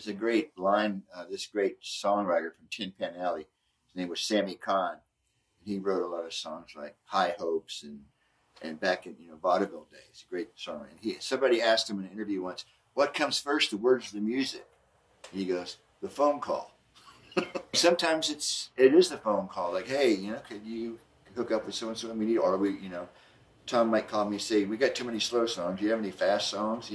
There's a great line, this great songwriter from Tin Pan Alley. His name was Sammy Kahn. He wrote a lot of songs like High Hopes and back in vaudeville days. A great songwriter. And somebody asked him in an interview once, "What comes first, the words or the music?" And he goes, "The phone call." Sometimes it is the phone call. Like, hey, could you hook up with so and so? Or Tom might call me and say, "We got too many slow songs. Do you have any fast songs?"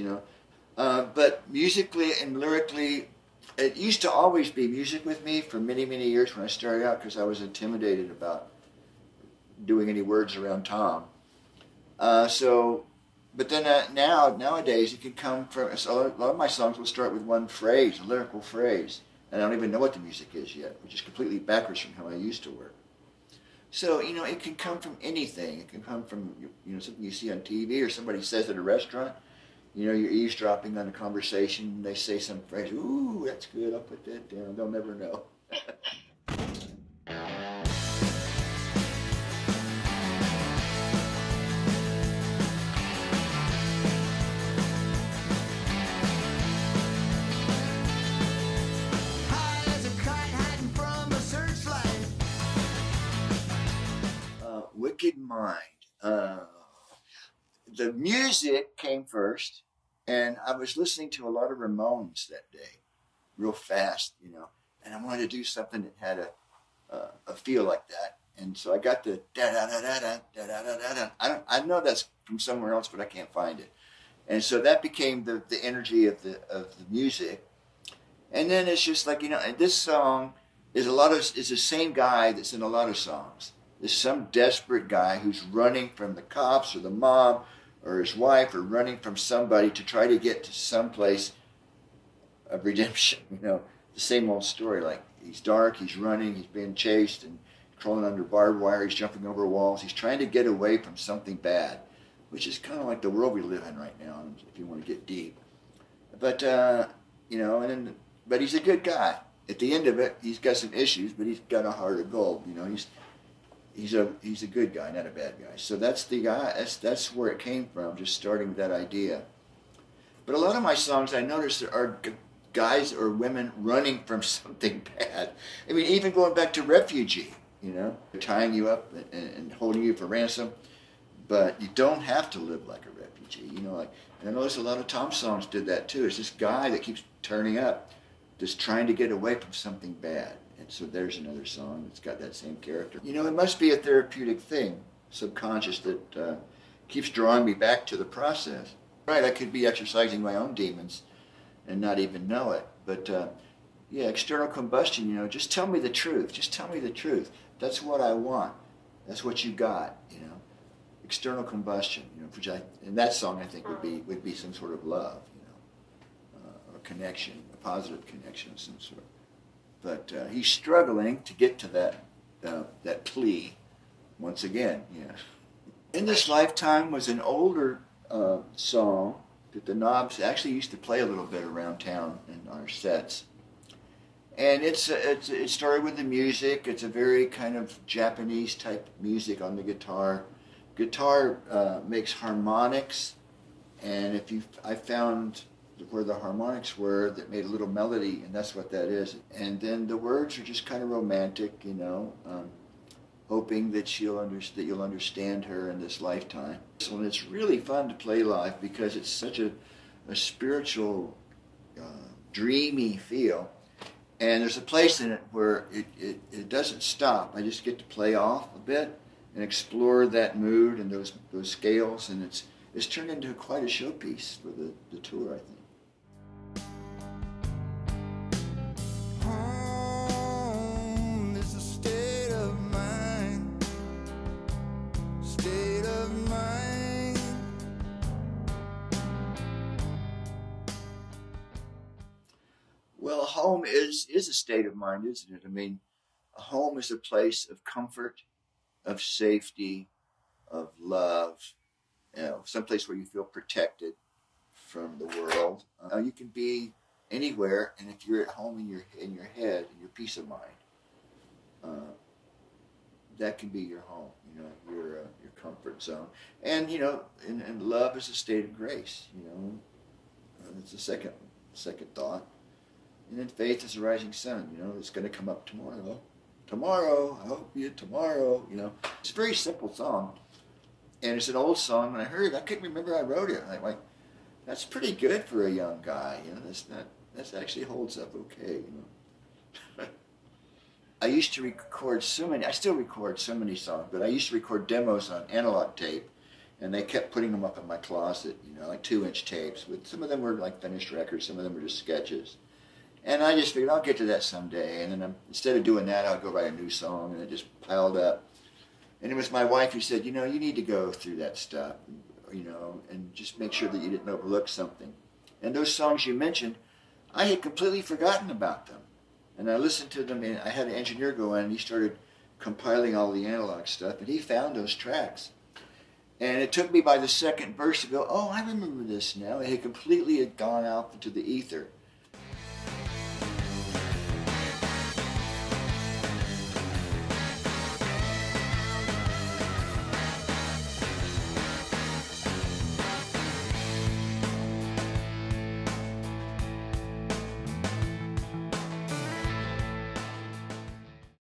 But musically and lyrically, it used to always be music with me for many, many years when I started out, because I was intimidated about doing any words around Tom. But then nowadays it can come from, so a lot of my songs will start with one phrase, a lyrical phrase, and I don't even know what the music is yet, which is completely backwards from how I used to work. So, it can come from anything. It can come from, something you see on TV or somebody says at a restaurant. You're eavesdropping on a conversation, they say some phrase, "Ooh, that's good, I'll put that down." They'll never know. Wicked Mind. The music came first, and I was listening to a lot of Ramones that day, real fast, and I wanted to do something that had a feel like that. And so I got the da da da da da da da da da. I know that's from somewhere else, but I can't find it. And so that became the energy of the music. And then it's just like, and this song is the same guy that's in a lot of songs. There's some desperate guy who's running from the cops or the mob or his wife, or running from somebody to try to get to some place of redemption. The same old story. Like, he's dark, he's running, he's being chased and crawling under barbed wire, he's jumping over walls. He's trying to get away from something bad, which is kind of like the world we live in right now, if you want to get deep. But, but he's a good guy. At the end of it, he's got some issues, but he's got a heart of gold. He's a good guy, not a bad guy. So that's the guy. That's where it came from. Just starting with that idea. But a lot of my songs, I noticed, there are guys or women running from something bad. Even going back to Refugee. Tying you up and holding you for ransom. But you don't have to live like a refugee. And I noticed a lot of Tom songs did that too. It's this guy that keeps turning up, just trying to get away from something bad. And so there's another song that's got that same character. It must be a therapeutic thing, subconscious, that keeps drawing me back to the process. Right, I could be exercising my own demons and not even know it. But external combustion, just tell me the truth. Just tell me the truth. That's what I want. That's what you got, External combustion, and that song I think would be some sort of love, or connection, a positive connection of some sort. But he's struggling to get to that plea once again. In This Lifetime was an older song that the Knobs actually used to play a little bit around town in our sets. And it started with the music. It's a very kind of Japanese type music on the guitar. Guitar makes harmonics, and I found where the harmonics were that made a little melody, and that's what that is. And then the words are just kind of romantic, hoping that you'll understand her in this lifetime. And it's really fun to play live because it's such a spiritual, dreamy feel. And there's a place in it where it doesn't stop. I just get to play off a bit and explore that mood and those scales, and it's turned into quite a showpiece for the tour, I think. Well, home is a state of mind, isn't it? A home is a place of comfort, of safety, of love, someplace where you feel protected from the world. You can be anywhere, and if you're at home in your head, in your peace of mind, that can be your home. Your comfort zone. And and love is a state of grace. It's a second thought. And then faith is a rising sun, you know, it's going to come up tomorrow. Tomorrow, I hope you tomorrow, you know. It's a very simple song. And it's an old song. When I heard it, I couldn't remember I wrote it. I'm like, that's pretty good for a young guy, you know. That actually holds up okay, you know. I used to record I still record so many songs, but I used to record demos on analog tape, and they kept putting them up in my closet, you know, like 2-inch tapes. Some of them were like finished records, some of them were just sketches. And I just figured I'll get to that someday, and then instead of doing that, I'll go write a new song, and it just piled up. And it was my wife who said, you know, you need to go through that stuff, you know, and just make sure that you didn't overlook something. And those songs you mentioned, I had completely forgotten about them. And I listened to them, and I had an engineer go in, and he started compiling all the analog stuff, and he found those tracks. And it took me by the second verse to go, oh, I remember this now. It had completely gone out into the ether.